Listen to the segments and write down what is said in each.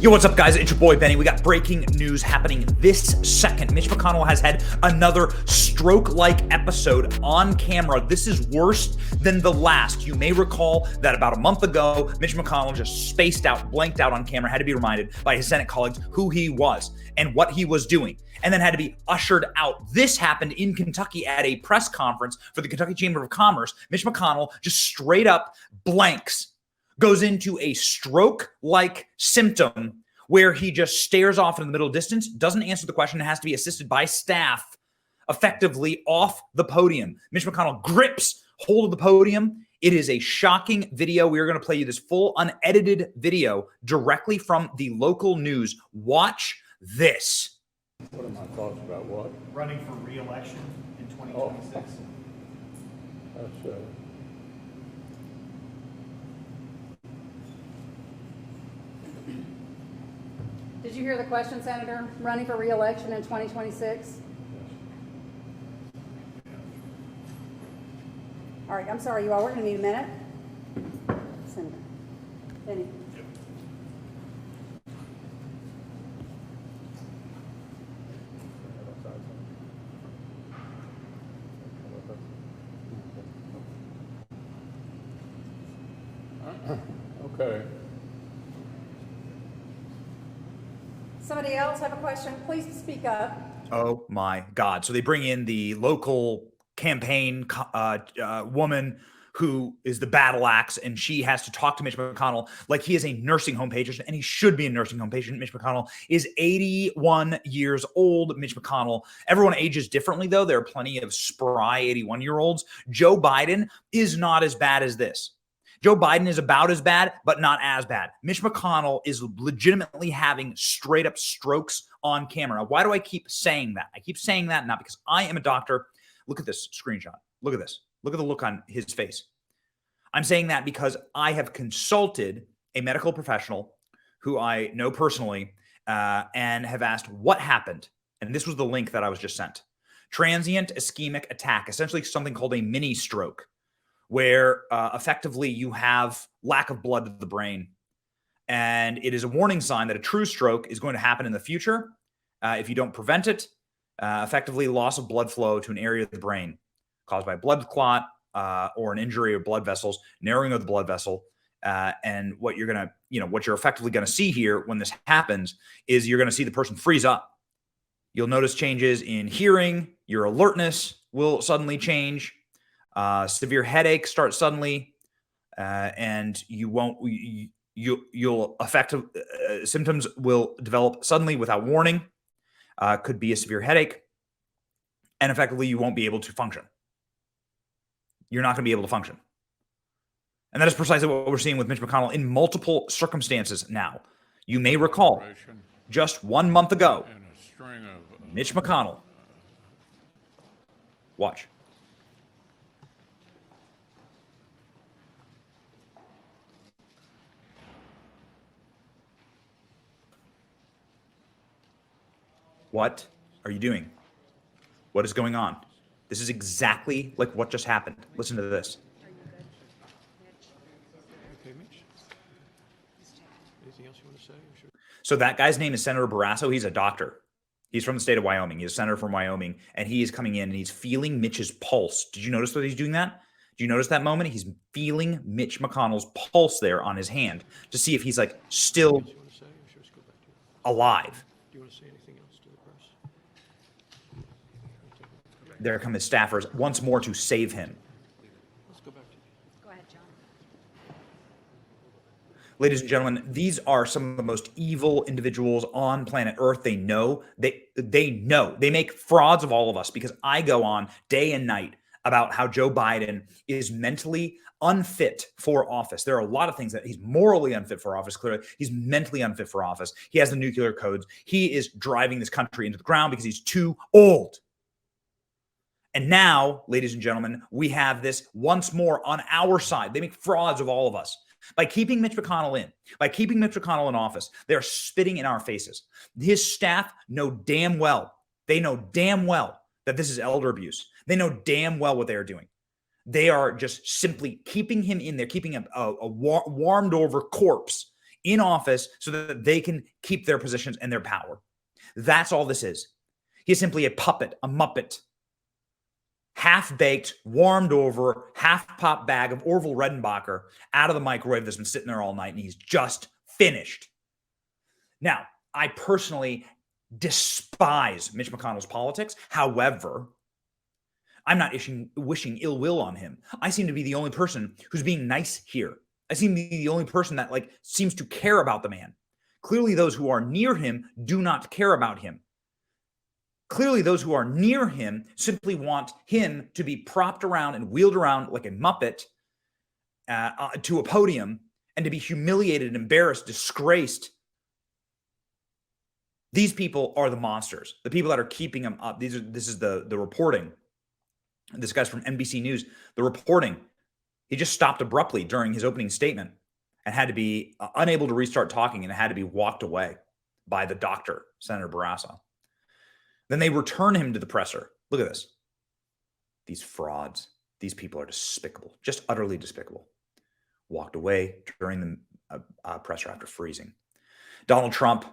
Yo, what's up, guys? It's your boy, Benny. We got breaking news happening this second. Mitch McConnell has had another stroke-like episode on camera. This is worse than the last. You may recall that about a month ago, Mitch McConnell just spaced out, blanked out on camera, had to be reminded by his Senate colleagues who he was and what he was doing, and then had to be ushered out. This happened in Kentucky at a press conference for the Kentucky Chamber of Commerce. Mitch McConnell just straight up blanks, goes into a stroke-like symptom where he just stares off in the middle distance, doesn't answer the question, and has to be assisted by staff effectively off the podium. Mitch McConnell grips hold of the podium. It is a shocking video. We are going to play you this full unedited video directly from the local news. Watch this. What are my thoughts about what? Running for re-election in 2026. That's Did you hear the question, Senator? Running for re-election in 2026? All right, I'm sorry, you all. We're going to need a minute. Senator. Benny. okay. Somebody else have a question? Please speak up. Oh my God. So they bring in the local campaign woman who is the battle axe, and she has to talk to Mitch McConnell like he is a nursing home patient, and he should be a nursing home patient. Mitch McConnell is 81 years old. Mitch McConnell, everyone ages differently, though. There are plenty of spry 81-year-olds. Joe Biden is not as bad as this. Joe Biden is about as bad, but not as bad. Mitch McConnell is legitimately having straight up strokes on camera. Why do I keep saying that? I keep saying that not because I am a doctor. Look at this screenshot. Look at this. Look at the look on his face. I'm saying that because I have consulted a medical professional who I know personally and have asked what happened. And this was the link that I was just sent. Transient ischemic attack, essentially something called a mini stroke, where effectively you have lack of blood to the brain. And it is a warning sign that a true stroke is going to happen in the future if you don't prevent it. Effectively loss of blood flow to an area of the brain caused by a blood clot or an injury of blood vessels, narrowing of the blood vessel. And what you're going to, what you're effectively going to see here when this happens is you're going to see the person freeze up. You'll notice changes in hearing. Your alertness will suddenly change. Severe headache starts suddenly, and you'll affective symptoms will develop suddenly without warning. Could be a severe headache, and effectively you won't be able to function. You're not going to be able to function. And that is precisely what we're seeing with Mitch McConnell in multiple circumstances now. You may recall just 1 month ago, Mitch McConnell. Watch. What are you doing? What is going on? This is exactly like what just happened. Listen to this. Are you good, Mitch? Okay, Mitch. Anything else you want to say? Or should... So that guy's name is Senator Barrasso. He's a doctor. He's from the state of Wyoming. He's a senator from Wyoming, and he is coming in and he's feeling Mitch's pulse. Did you notice that he's doing that? Do you notice that moment? He's feeling Mitch McConnell's pulse there on his hand to see if he's like still alive. Do you want to say anything else to the press? There come his staffers once more to save him. Let's go back to you. Go ahead, John. Ladies and gentlemen, these are some of the most evil individuals on planet Earth. They know. They know. They make frauds of all of us because I go on day and night about how Joe Biden is mentally unfit for office. There are a lot of things that he's morally unfit for office. Clearly, he's mentally unfit for office. He has the nuclear codes. He is driving this country into the ground because he's too old. And now, ladies and gentlemen, we have this once more on our side. They make frauds of all of us. By keeping Mitch McConnell in, by keeping Mitch McConnell in office, they're spitting in our faces. His staff know damn well. They know damn well that this is elder abuse. They know damn well what they are doing. They are just simply keeping him in there, keeping a warmed over corpse in office so that they can keep their positions and their power. That's all this is. He is simply a puppet, a muppet, half-baked, warmed over, half-pop bag of Orville Redenbacher out of the microwave that's been sitting there all night, and he's just finished. Now, I personally despise Mitch McConnell's politics. However, I'm not wishing ill will on him. I seem to be the only person who's being nice here. I seem to be the only person that seems to care about the man. Clearly, those who are near him do not care about him. Clearly, those who are near him simply want him to be propped around and wheeled around like a muppet to a podium and to be humiliated, embarrassed, disgraced. These people are the monsters, the people that are keeping him up. This is the reporting. This guy's from NBC News. The reporting, he just stopped abruptly during his opening statement and had to be unable to restart talking and had to be walked away by the doctor, Senator Barrasso. Then they return him to the presser. Look at this. These frauds. These people are despicable, just utterly despicable. Walked away during the presser after freezing. Donald Trump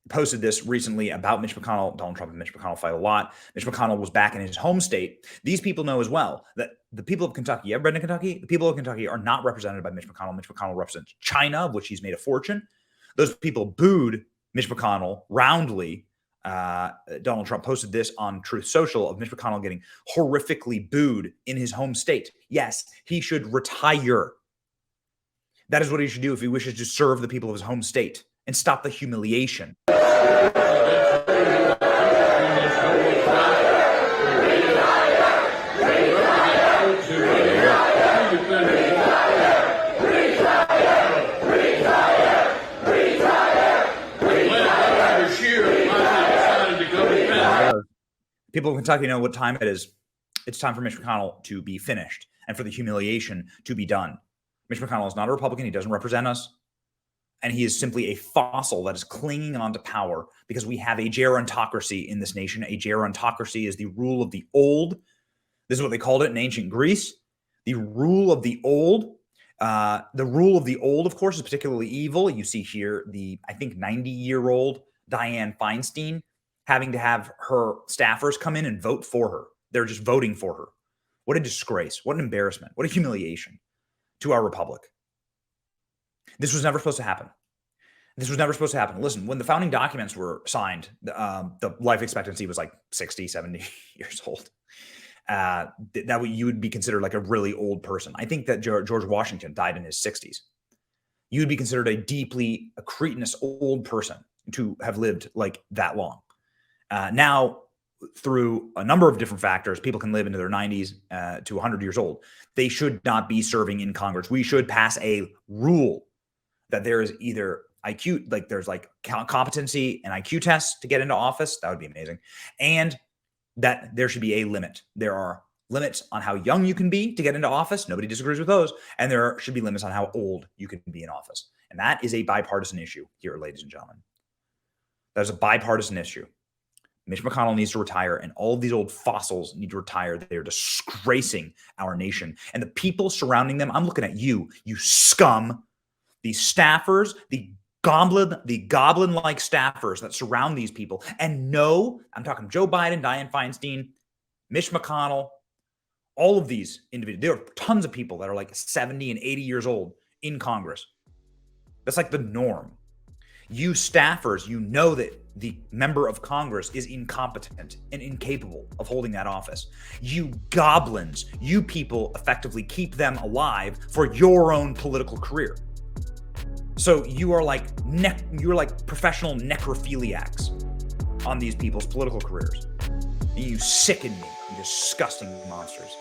posted this recently about Mitch McConnell. Donald Trump and Mitch McConnell fight a lot. Mitch McConnell was back in his home state. These people know as well that the people of Kentucky, you ever been to Kentucky? The people of Kentucky are not represented by Mitch McConnell. Mitch McConnell represents China, of which he's made a fortune. Those people booed Mitch McConnell roundly. Donald Trump posted this on Truth Social of Mitch McConnell getting horrifically booed in his home state. Yes, he should retire. That is what he should do if he wishes to serve the people of his home state and stop the humiliation. People of Kentucky know what time it is. It's time for Mitch McConnell to be finished and for the humiliation to be done. Mitch McConnell is not a Republican. He doesn't represent us. And he is simply a fossil that is clinging on to power because we have a gerontocracy in this nation. A gerontocracy is the rule of the old. This is what they called it in ancient Greece. The rule of the old. The rule of the old, of course, is particularly evil. You see here the, I think, 90-year-old Dianne Feinstein having to have her staffers come in and vote for her. They're just voting for her. What a disgrace. What an embarrassment. What a humiliation to our republic. This was never supposed to happen. This was never supposed to happen. Listen, when the founding documents were signed, the life expectancy was like 60, 70 years old. You would be considered like a really old person. I think that George Washington died in his 60s. You would be considered a cretinous old person to have lived like that long. Now, through a number of different factors, people can live into their 90s to 100 years old. They should not be serving in Congress. We should pass a rule that there is either IQ, like there's like competency and IQ tests to get into office. That would be amazing. And that there should be a limit. There are limits on how young you can be to get into office. Nobody disagrees with those. And there should be limits on how old you can be in office. And that is a bipartisan issue here, ladies and gentlemen. That is a bipartisan issue. Mitch McConnell needs to retire, and all of these old fossils need to retire. They are disgracing our nation. And the people surrounding them, I'm looking at you, you scum. These staffers, the goblin-like staffers that surround these people. And no, I'm talking Joe Biden, Dianne Feinstein, Mitch McConnell, all of these individuals. There are tons of people that are like 70 and 80 years old in Congress. That's like the norm. You staffers, you know that the member of Congress is incompetent and incapable of holding that office. You goblins, you people effectively keep them alive for your own political career. So you are like professional necrophiliacs on these people's political careers. And you sicken me, you disgusting monsters.